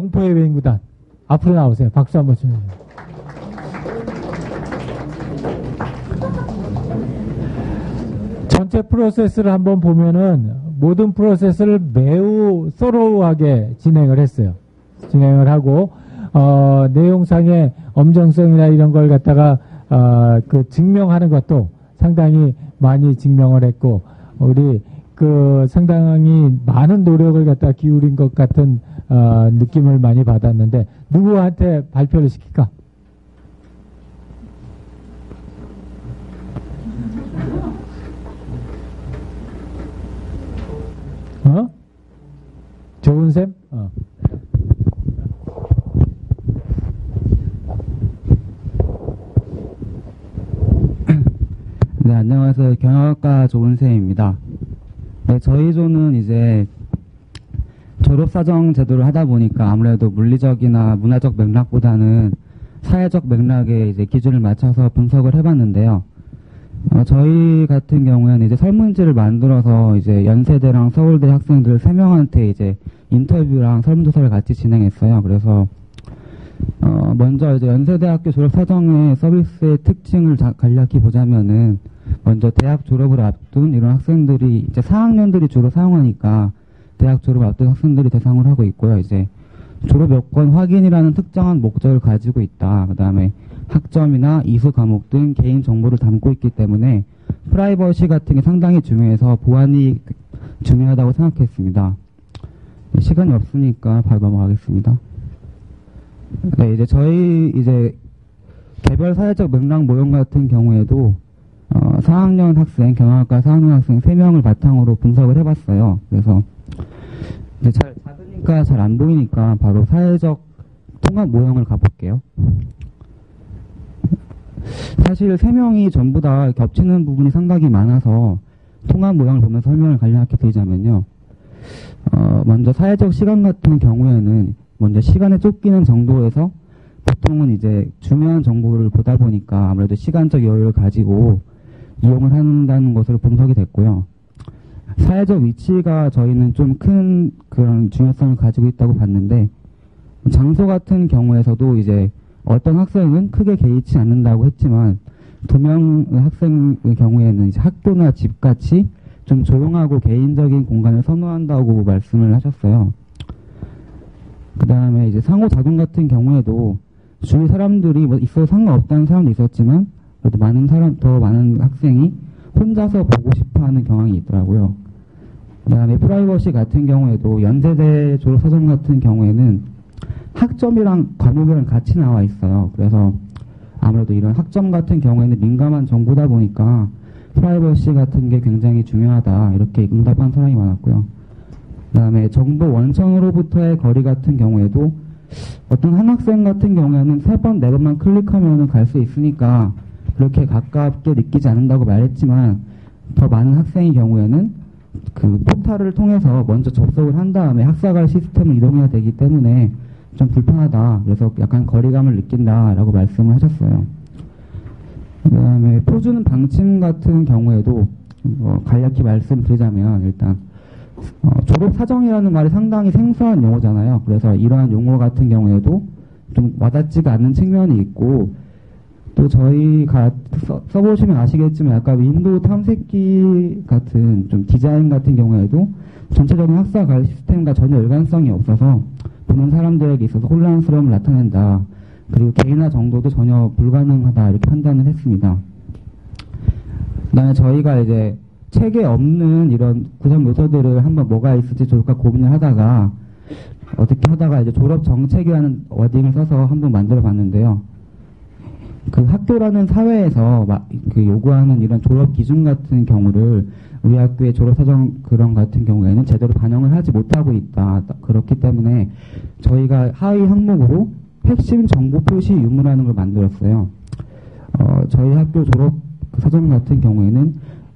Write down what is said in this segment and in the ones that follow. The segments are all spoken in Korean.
동포예비인구단 앞으로 나오세요. 박수 한번 주세요. 전체 프로세스를 한번 보면은 모든 프로세스를 매우 소로우하게 진행을 했어요. 진행을 하고 내용상의 엄정성이나 이런 걸 갖다가 그 증명하는 것도 상당히 많이 증명을 했고 우리 그 상당히 많은 노력을 갖다 기울인 것 같은 느낌을 많이 받았는데 누구한테 발표를 시킬까? 좋은 쌤? 네, 안녕하세요. 경영학과 조은세입니다. 네, 저희 조는 이제 졸업사정 제도를 하다 보니까 아무래도 물리적이나 문화적 맥락보다는 사회적 맥락에 이제 기준을 맞춰서 분석을 해봤는데요. 저희 같은 경우에는 이제 설문지를 만들어서 이제 연세대랑 서울대 학생들 3명한테 이제 인터뷰랑 설문조사를 같이 진행했어요. 그래서 먼저 이제 연세대학교 졸업사정의 서비스의 특징을 간략히 보자면은 먼저 대학 졸업을 앞둔 이런 학생들이 이제 4학년들이 주로 사용하니까 대학 졸업을 앞둔 학생들이 대상으로 하고 있고요. 이제 졸업 여건 확인이라는 특정한 목적을 가지고 있다. 그 다음에 학점이나 이수 과목 등 개인 정보를 담고 있기 때문에 프라이버시 같은 게 상당히 중요해서 보안이 중요하다고 생각했습니다. 시간이 없으니까 바로 넘어가겠습니다. 네, 이제 저희 이제 개별 사회적 맥락 모형 같은 경우에도 4학년 학생, 경영학과 4학년 학생 3명을 바탕으로 분석을 해봤어요. 그래서 이제 작으니까 잘 안 보이니까 바로 사회적 통합 모형을 가볼게요. 사실 3명이 전부 다 겹치는 부분이 상당히 많아서 통합 모형을 보면서 설명을 간략하게 드리자면요. 먼저 사회적 시간 같은 경우에는 먼저 시간에 쫓기는 정도에서 보통은 이제 중요한 정보를 보다 보니까 아무래도 시간적 여유를 가지고 이용을 한다는 것으로 분석이 됐고요. 사회적 위치가 저희는 좀 큰 그런 중요성을 가지고 있다고 봤는데 장소 같은 경우에서도 이제 어떤 학생은 크게 개의치 않는다고 했지만 2명의 학생의 경우에는 이제 학교나 집같이 좀 조용하고 개인적인 공간을 선호한다고 말씀을 하셨어요. 그 다음에 이제 상호작용 같은 경우에도 주위 사람들이 뭐 있어도 상관없다는 사람도 있었지만 그래도 더 많은 학생이 혼자서 보고 싶어 하는 경향이 있더라고요. 그 다음에 프라이버시 같은 경우에도 연세대 졸업사정 같은 경우에는 학점이랑 과목이랑 같이 나와 있어요. 그래서 아무래도 이런 학점 같은 경우에는 민감한 정보다 보니까 프라이버시 같은 게 굉장히 중요하다 이렇게 응답한 사람이 많았고요. 그 다음에 정보 원천으로부터의 거리 같은 경우에도 어떤 한 학생 같은 경우에는 3번, 4번만 클릭하면 갈 수 있으니까 그렇게 가깝게 느끼지 않는다고 말했지만 더 많은 학생의 경우에는 그 포탈을 통해서 먼저 접속을 한 다음에 학사갈 시스템을 이동해야 되기 때문에 좀 불편하다. 그래서 약간 거리감을 느낀다라고 말씀을 하셨어요. 그 다음에 표준 방침 같은 경우에도 간략히 말씀드리자면 일단 졸업사정이라는 말이 상당히 생소한 용어잖아요. 그래서 이러한 용어 같은 경우에도 좀 와닿지가 않는 측면이 있고 또 저희가 써보시면 아시겠지만 약간 윈도우 탐색기 같은 좀 디자인 같은 경우에도 전체적인 학사 관리 시스템과 전혀 일관성이 없어서 보는 사람들에게 있어서 혼란스러움을 나타낸다. 그리고 개인화 정도도 전혀 불가능하다 이렇게 판단을 했습니다. 그다음에 저희가 이제 책에 없는 이런 구성 요소들을 한번 뭐가 있을지 좋을까 고민을 하다가 어떻게 하다가 이제 졸업 정책이라는 워딩을 써서 한번 만들어 봤는데요. 그 학교라는 사회에서 그 요구하는 이런 졸업 기준 같은 경우를 우리 학교의 졸업사정 그런 같은 경우에는 제대로 반영을 하지 못하고 있다. 그렇기 때문에 저희가 하위 항목으로 핵심 정보 표시 유무라는 걸 만들었어요. 저희 학교 졸업사정 같은 경우에는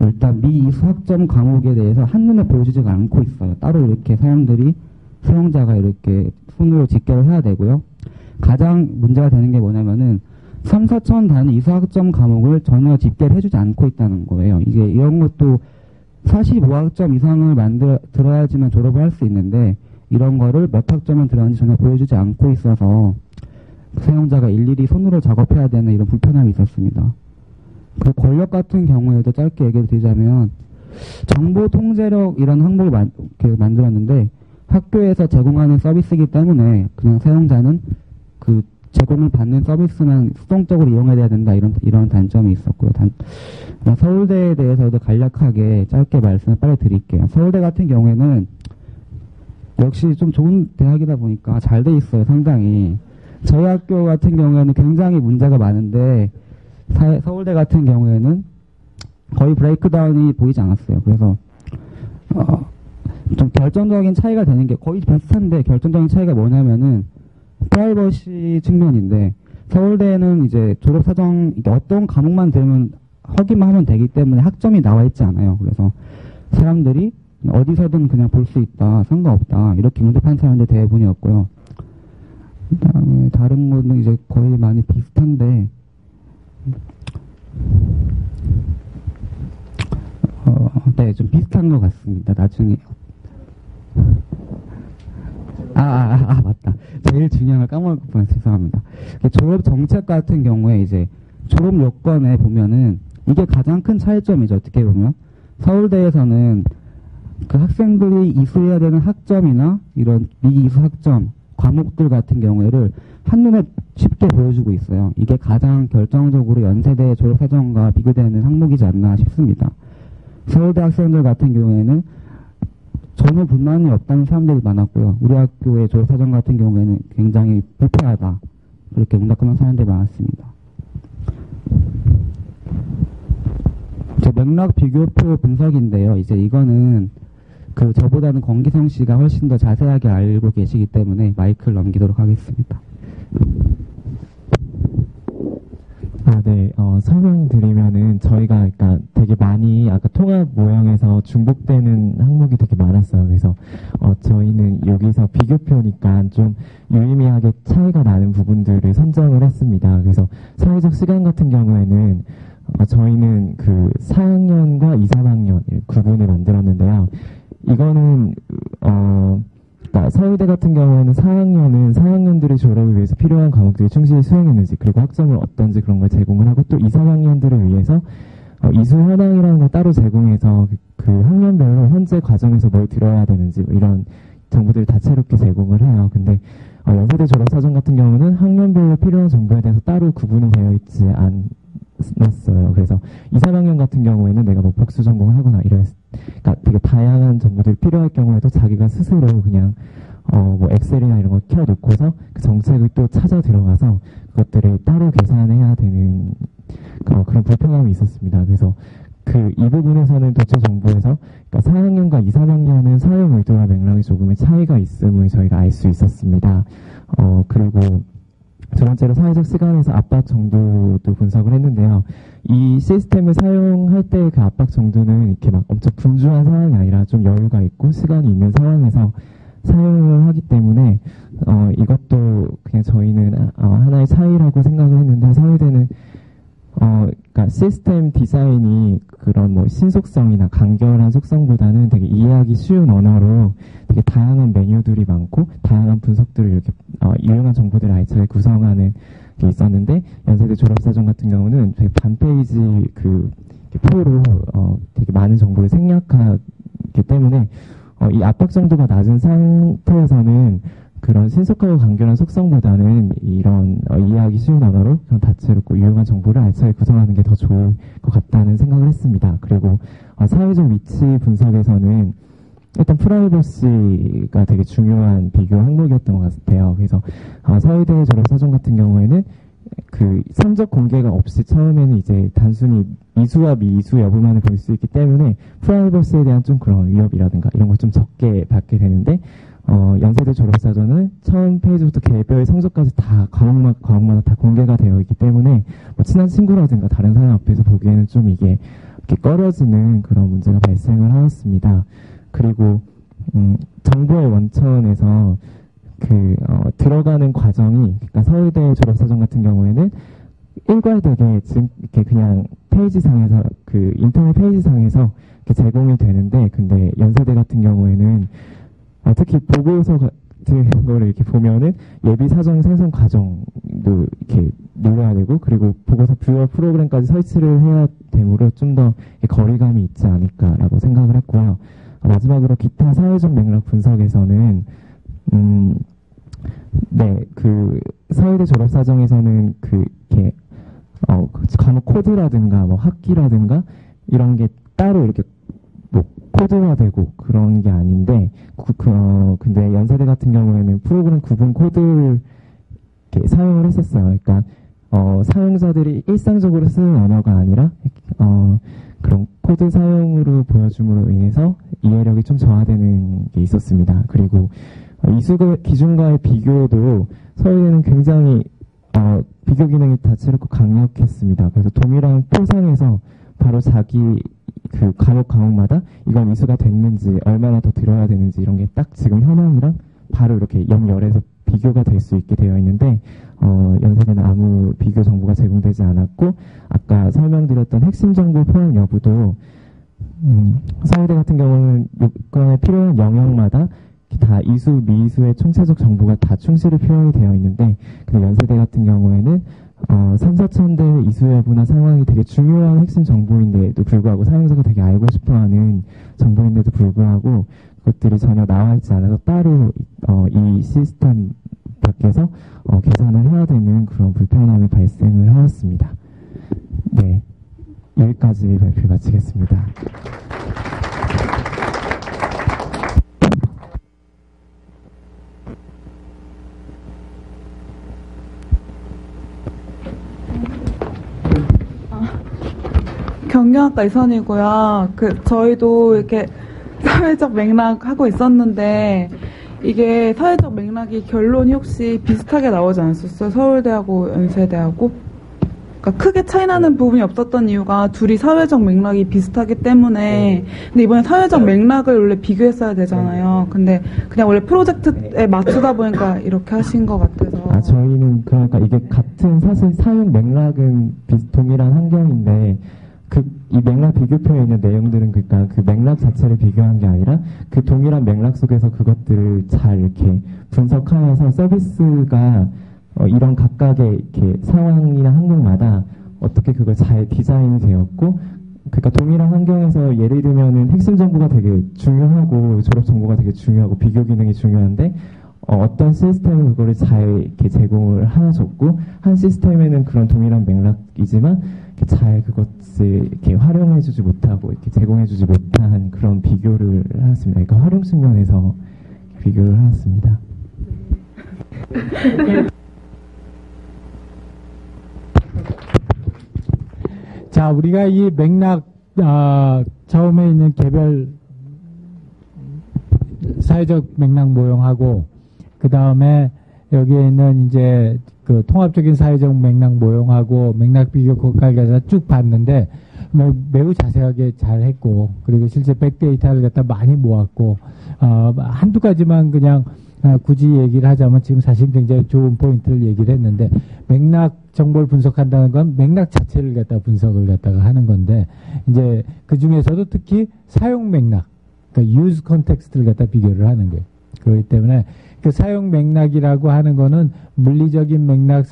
일단 미이수 학점 과목에 대해서 한눈에 보여주지가 않고 있어요. 따로 이렇게 사용자가 이렇게 손으로 집계를 해야 되고요. 가장 문제가 되는 게 뭐냐면은 3, 4천 단위 이수 학점 과목을 전혀 집계를 해주지 않고 있다는 거예요. 이게 이런 것도 45학점 이상을 들어야지만 졸업을 할 수 있는데 이런 거를 몇 학점을 들어갔는지 전혀 보여주지 않고 있어서 사용자가 일일이 손으로 작업해야 되는 이런 불편함이 있었습니다. 그 권력 같은 경우에도 짧게 얘기를 드리자면 정보 통제력 이런 항목을 만들었는데 학교에서 제공하는 서비스이기 때문에 그냥 사용자는 그 제공을 받는 서비스만 수동적으로 이용해야 된다 이런 단점이 있었고요. 서울대에 대해서도 간략하게 짧게 말씀을 빨리 드릴게요. 서울대 같은 경우에는 역시 좀 좋은 대학이다 보니까 잘 돼 있어요. 상당히. 저희 학교 같은 경우에는 굉장히 문제가 많은데 서울대 같은 경우에는 거의 브레이크다운이 보이지 않았어요. 그래서 좀 결정적인 차이가 되는 게 거의 비슷한데 결정적인 차이가 뭐냐면은 프라이버시 측면인데 서울대는 이제 졸업사정 어떤 과목만 들으면 확인만 하면 되기 때문에 학점이 나와 있지 않아요. 그래서 사람들이 어디서든 그냥 볼 수 있다, 상관없다 이렇게 응답한 사람들 대부분이었고요. 그다음에 다른 거는 이제 거의 많이 비슷한데 네, 좀 비슷한 것 같습니다. 나중에 맞다. 제일 중요한 걸 까먹을 뻔해서 죄송합니다. 졸업 정책 같은 경우에 이제 졸업 요건에 보면은 이게 가장 큰 차이점이죠. 어떻게 보면 서울대에서는 그 학생들이 이수해야 되는 학점이나 이런 미이수 학점 과목들 같은 경우를 한눈에 쉽게 보여주고 있어요. 이게 가장 결정적으로 연세대 졸업사정과 비교되는 항목이지 않나 싶습니다. 서울대 학생들 같은 경우에는 전혀 불만이 없다는 사람들이 많았고요. 우리 학교의 졸업사정 같은 경우에는 굉장히 불편하다. 그렇게 응답하는 사람들이 많았습니다. 맥락 비교표 분석인데요. 이제 이거는 저보다는 권기성 씨가 훨씬 더 자세하게 알고 계시기 때문에 마이크를 넘기도록 하겠습니다. 네, 설명드리면은 저희가 그러니까 되게 많이 아까 통합 모형에서 중복되는 항목이 되게 많았어요. 그래서 저희는 여기서 비교표니까 좀 유의미하게 차이가 나는 부분들을 선정을 했습니다. 그래서 사회적 시간 같은 경우에는 저희는 그 4학년과 2, 3학년 구분을 만들었는데요. 이거는 그러니까 서울대 같은 경우에는 4학년은 4학년들의 졸업을 위해서 필요한 과목들을 충실히 수행했는지 그리고 학점을 어떤지 그런 걸 제공을 하고 또 2, 3학년들을 위해서 이수 현황이라는 걸 따로 제공해서 그 학년별로 현재 과정에서 뭘 들어야 되는지 이런 정보들을 다채롭게 제공을 해요. 근데 연세대 졸업사정 같은 경우는 학년별로 필요한 정보에 대해서 따로 구분이 되어 있지 않았어요. 그래서 2, 3학년 같은 경우에는 내가 뭐 복수 전공을 하거나 그러니까 되게 다양한 정보들이 필요할 경우에도 자기가 스스로 그냥 뭐 엑셀이나 이런 걸 켜놓고서 그 정책을 또 찾아 들어가서 그것들을 따로 계산해야 되는 그런 불편함이 있었습니다. 그래서 이 부분에서는 도처 정보에서 그러니까 4학년과 2, 3학년은 사용 의도와 맥락이 조금의 차이가 있음을 저희가 알 수 있었습니다. 그리고 두 번째로 사회적 시간에서 압박 정도도 분석을 했는데요. 이 시스템을 사용할 때 그 압박 정도는 이렇게 막 엄청 분주한 상황이 아니라 좀 여유가 있고 시간이 있는 상황에서 사용을 하기 때문에 이것도 그냥 저희는 하나의 차이라고 생각을 했는데 서울대는 그러니까 시스템 디자인이 그런 뭐 신속성이나 간결한 속성보다는 되게 이해하기 쉬운 언어로 되게 다양한 메뉴들이 많고 다양한 분석들을 이렇게 유용한 정보들을 알차게 구성하는 게 있었는데 연세대 졸업사정 같은 경우는 되게 반 페이지 표로 되게 많은 정보를 생략하기 때문에 이 압박 정도가 낮은 상태에서는 그런 신속하고 간결한 속성보다는 이런 이해하기 쉬운 언어로 그런 다채롭고 유용한 정보를 알차게 구성하는 게 더 좋을 것 같다는 생각을 했습니다. 그리고 사회적 위치 분석에서는 일단 프라이버시가 되게 중요한 비교 항목이었던 것 같아요. 그래서 서울대 졸업사정 같은 경우에는 그 성적 공개가 없이 처음에는 이제 단순히 이수와 미이수 여부만을 볼 수 있기 때문에 프라이버시에 대한 좀 그런 위협이라든가 이런 걸 좀 적게 받게 되는데 연세대 졸업사전은 처음 페이지부터 개별 성적까지 다 과목마다 다 공개가 되어 있기 때문에 뭐 친한 친구라든가 다른 사람 앞에서 보기에는 좀 이게 이렇게 꺼려지는 그런 문제가 발생을 하였습니다. 그리고 정보의 원천에서 들어가는 과정이 그러니까 서울대 졸업사전 같은 경우에는 일괄되게 이렇게 그냥 페이지상에서 인터넷 페이지상에서 이렇게 제공이 되는데 근데 연세대 같은 경우에는 특히 보고서 같은 거를 이렇게 보면은 예비 사정 생성 과정도 이렇게 눌러야 되고, 그리고 보고서 뷰어 프로그램까지 설치를 해야 되므로 좀 더 거리감이 있지 않을까라고 생각을 했고요. 마지막으로 기타 사회적 맥락 분석에서는 네, 그 서울대 졸업사정에서는 이렇게 과목 코드라든가 뭐 학기라든가 이런 게 따로 이렇게 뭐 코드화되고 그런 게 아닌데, 근데 연세대 같은 경우에는 프로그램 구분 코드를 이렇게 사용을 했었어요. 그러니까 사용자들이 일상적으로 쓰는 언어가 아니라 그런 코드 사용으로 보여줌으로 인해서 이해력이 좀 저하되는 게 있었습니다. 그리고 이수 기준과의 비교도 서울대는 굉장히 비교 기능이 다채롭고 강력했습니다. 그래서 동일한 표상에서 바로 자기 그 과목마다 이건 이수가 됐는지 얼마나 더 들어야 되는지 이런 게 딱 지금 현황이랑 바로 이렇게 영열에서 비교가 될 수 있게 되어 있는데, 연세대는 아무 비교 정보가 제공되지 않았고, 아까 설명드렸던 핵심 정보 포함 여부도 서울대 같은 경우는 요건에 필요한 영역마다 다 이수, 미이수의 총체적 정보가 다 충실히 표현이 되어 있는데, 근데 연세대 같은 경우에는 3, 4천대 이수 여부나 상황이 되게 중요한 핵심 정보인데도 불구하고, 사용자가 되게 알고 싶어하는 정보인데도 불구하고 그것들이 전혀 나와 있지 않아서 따로 이 시스템 밖에서 계산을 해야 되는 그런 불편함이 발생을 하였습니다. 네, 여기까지 발표 마치겠습니다. 경영학과 이선이고요. 저희도 이렇게 사회적 맥락 하고 있었는데, 이게 사회적 맥락이 결론이 혹시 비슷하게 나오지 않았었어요? 서울대하고 연세대하고? 그러니까 크게 차이 나는 부분이 없었던 이유가 둘이 사회적 맥락이 비슷하기 때문에. 근데 이번에 사회적 맥락을 원래 비교했어야 되잖아요. 근데 그냥 원래 프로젝트에 맞추다 보니까 이렇게 하신 것 같아서. 저희는 그러니까 이게 같은 사실 사용 맥락은 동일한 환경인데, 이 맥락 비교표에 있는 내용들은 그러니까 그 맥락 자체를 비교한 게 아니라 그 동일한 맥락 속에서 그것들을 잘 이렇게 분석하여서 서비스가 이런 각각의 이렇게 상황이나 항목마다 어떻게 그걸 잘 디자인이 되었고, 그러니까 동일한 환경에서 예를 들면은 핵심 정보가 되게 중요하고 졸업 정보가 되게 중요하고 비교 기능이 중요한데, 어떤 시스템은 그거를 잘 이렇게 제공을 하여줬고, 한 시스템에는 그런 동일한 맥락이지만 잘 그것을 이렇게 활용해주지 못하고 이렇게 제공해주지 못한 그런 비교를 하였습니다. 그러니까 활용 측면에서 비교를 하였습니다. 자, 우리가 이 맥락 처음에 있는 개별 사회적 맥락 모형하고 그 다음에 여기에 있는 이제 그 통합적인 사회적 맥락 모형하고 맥락 비교 그것까지 쭉 봤는데 매우 자세하게 잘 했고, 그리고 실제 백데이터를 갖다 많이 모았고, 한두 가지만 그냥 굳이 얘기를 하자면 지금 사실 굉장히 좋은 포인트를 얘기를 했는데, 맥락 정보를 분석한다는 건 맥락 자체를 갖다 분석을 갖다가 하는 건데, 이제 그 중에서도 특히 사용 맥락, 그러니까 use context를 갖다 비교를 하는 거예요. 그렇기 때문에 그 사용 맥락이라고 하는 거는 물리적인 맥락,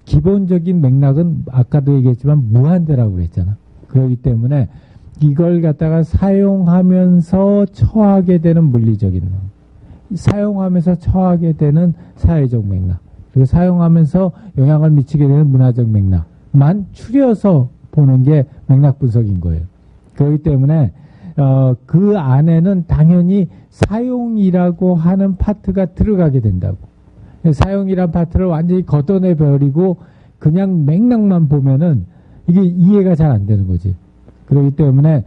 기본적인 맥락은 아까도 얘기했지만 무한대라고 그랬잖아. 그렇기 때문에 이걸 갖다가 사용하면서 처하게 되는 물리적인 맥락, 사용하면서 처하게 되는 사회적 맥락, 그리고 사용하면서 영향을 미치게 되는 문화적 맥락만 추려서 보는 게 맥락 분석인 거예요. 그렇기 때문에 그 안에는 당연히 사용이라고 하는 파트가 들어가게 된다고. 사용이란 파트를 완전히 걷어내 버리고 그냥 맥락만 보면은 이게 이해가 잘 안 되는 거지. 그렇기 때문에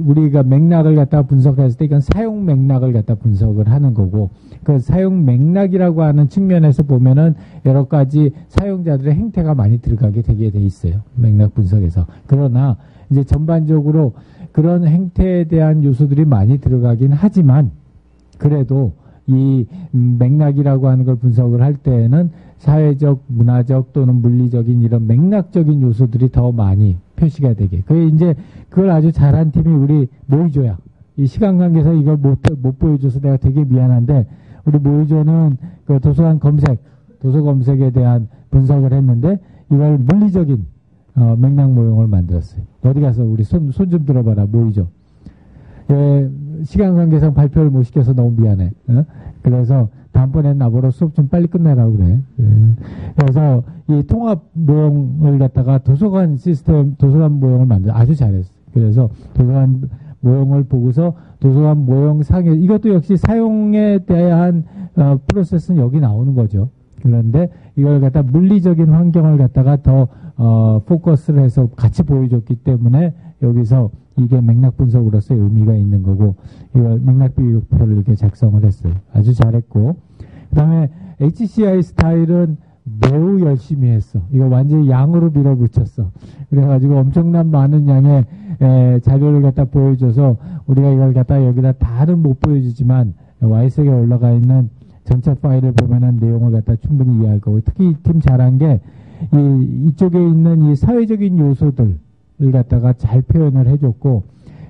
우리가 맥락을 갖다 분석했을 때 이건 사용 맥락을 갖다 분석을 하는 거고, 그 사용 맥락이라고 하는 측면에서 보면은 여러 가지 사용자들의 행태가 많이 들어가게 되게 돼 있어요. 맥락 분석에서. 그러나 이제 전반적으로 그런 행태에 대한 요소들이 많이 들어가긴 하지만, 그래도 이 맥락이라고 하는 걸 분석을 할 때에는 사회적, 문화적 또는 물리적인 이런 맥락적인 요소들이 더 많이 표시가 되게. 그게 이제 그걸 아주 잘한 팀이 우리 모의조약, 이 시간 관계상 이걸 못 보여줘서 내가 되게 미안한데, 우리 모의조는 그 도서 검색에 대한 분석을 했는데, 이걸 물리적인, 맥락 모형을 만들었어요. 어디 가서 우리 손 좀 들어봐라, 모의조. 예, 시간 관계상 발표를 못 시켜서 너무 미안해. 그래서 다음번엔 나보러 수업 좀 빨리 끝내라고 그래. 그래서 이 통합 모형을 갖다가 도서관 모형을 만들어 아주 잘했어. 그래서 도서관 모형을 보고서 도서관 모형 상에, 이것도 역시 사용에 대한 프로세스는 여기 나오는 거죠. 그런데 이걸 갖다 물리적인 환경을 갖다가 더 포커스를 해서 같이 보여줬기 때문에 여기서 이게 맥락 분석으로서의 의미가 있는 거고, 이걸 맥락 비교표를 이렇게 작성을 했어요. 아주 잘했고, 그 다음에 HCI 스타일은 매우 열심히 했어. 이거 완전히 양으로 밀어붙였어. 그래가지고 엄청난 많은 양의 자료를 갖다 보여줘서 우리가 이걸 갖다 여기다 다는 못 보여주지만 와이색에 올라가 있는 전체 파일을 보면은 내용을 갖다 충분히 이해할 거고, 특히 이 팀 잘한 게 이쪽에 있는 이 사회적인 요소들을 갖다가 잘 표현을 해줬고,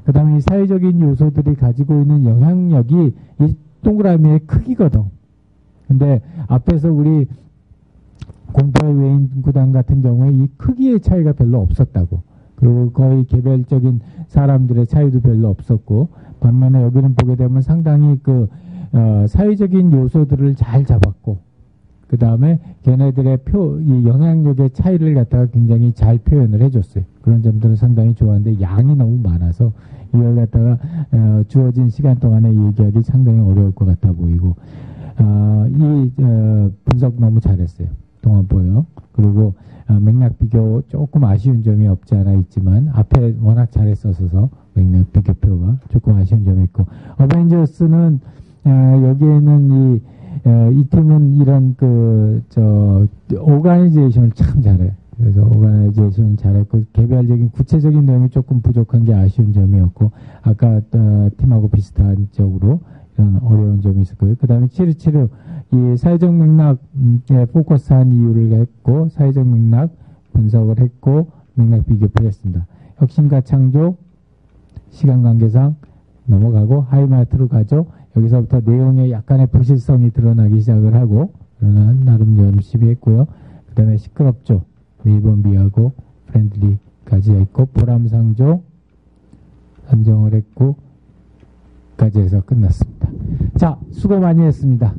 그 다음에 이 사회적인 요소들이 가지고 있는 영향력이 이 동그라미의 크기거든. 근데 앞에서 우리 공포의 외인구단 같은 경우에 이 크기의 차이가 별로 없었다고. 그리고 거의 개별적인 사람들의 차이도 별로 없었고, 반면에 여기는 보게 되면 상당히 사회적인 요소들을 잘 잡았고, 그 다음에 걔네들의 이 영향력의 차이를 갖다가 굉장히 잘 표현을 해줬어요. 그런 점들은 상당히 좋았는데 양이 너무 많아서 이걸 갖다가 주어진 시간 동안에 얘기하기 상당히 어려울 것 같아 보이고, 이 분석 너무 잘했어요. 동안 보여. 그리고 맥락 비교 조금 아쉬운 점이 없지 않아 있지만 앞에 워낙 잘했어서 맥락 비교표가 조금 아쉬운 점이 있고, 어벤져스는 여기에는 이 팀은 이런 오가니제이션을 참 잘해. 그래서 오가나이제이션 잘했고, 개별적인 구체적인 내용이 조금 부족한 게 아쉬운 점이었고, 아까 팀하고 비슷한 쪽으로 이런 어려운 점이 있었고요. 그 다음에 치르치르 이 사회적 맥락에 포커스한 이유를 했고, 사회적 맥락 분석을 했고, 맥락 비교를 했습니다. 혁신과 창조, 시간 관계상 넘어가고 하이마트로 가죠. 여기서부터 내용에 약간의 부실성이 드러나기 시작을 하고, 그러나 나름 열심히 했고요. 그 다음에 시끄럽죠. 네이버미하고 프렌들리까지 했고, 보람상조 선정을 했고, 까지 해서 끝났습니다. 자, 수고 많이 했습니다.